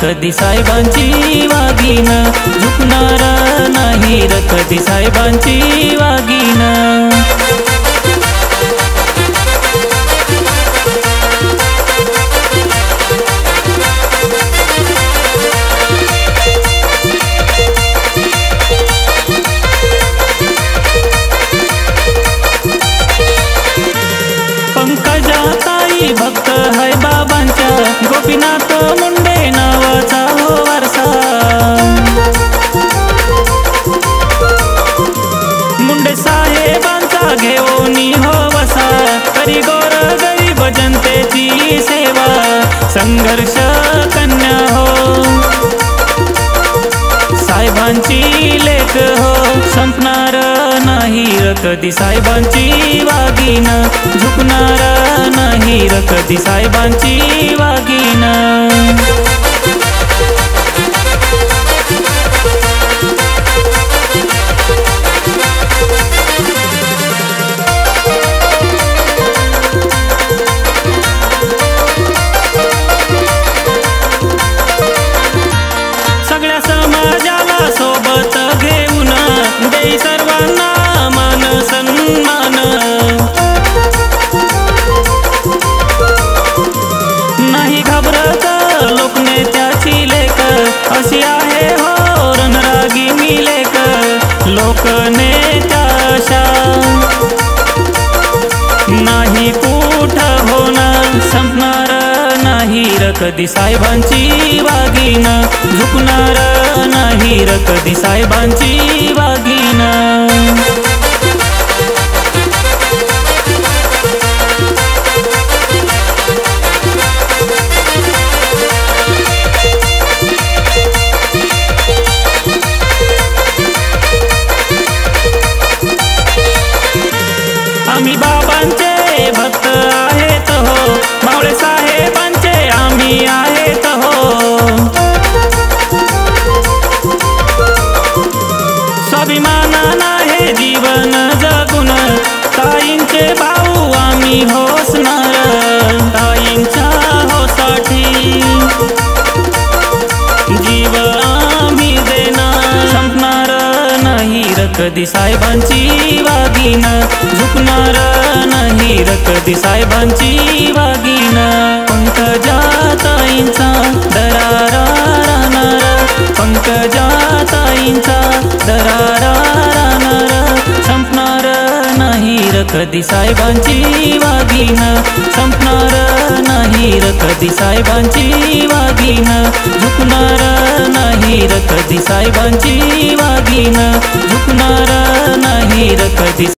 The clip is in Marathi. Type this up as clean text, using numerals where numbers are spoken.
कधी साहेबांची वागीन, झुकणार नाही र कधी साहेबांची वागीन। पंकजाताई भक्त है बाबांच्या, गोपीनाथ मुंडे नावाचा हो वारसा। मुंडे साहेबांचा घेऊनी हो वसा, करी गोर गरीब जनतेची सेवा, संघर्ष कन्या हो साहेबांची लेख हो। संपणार नाही र कधी साहेबांची वागीन, झुकणार नाही र कधी साहेबांची वागीन। सगळ्या समाजाला सोबत घेऊन देई सर्वांना मान सन्मान, नाही घाबरत लोकनेत्याची लेख, अशी आहे हो रणरागिणी लेख लोकनेत्याशा, नाही कुठ होणार संपणार नाही र कधी साहेबांची वागीन, झुकणार नाही र कधी साहेबांची वागीन। आम्ही बाबांचे भक्त आहेत हो, मावळे साहेबांचे आम्ही आहेत हो। स्वाभिमानानं हे जीवन जगून ताईंचे भाऊ आम्ही होसणार, ताईंच्या होसाठी जीव आम्ही देणार। संपणार नाही र कधी साहेबांची वागीन, झुकणार नाही र कधी साहेबांची वागीन। पंकजाताईंचा दरारा राहणार, पंकजाताईंचा दरारा राहणार। संपणार नाही र कधी साहेबांची वागीन, संपणार नाही र कधी साहेबांची वागीन, झुकणार नाही र कधी साहेबांची वागीन, झुकणार नाही र कधी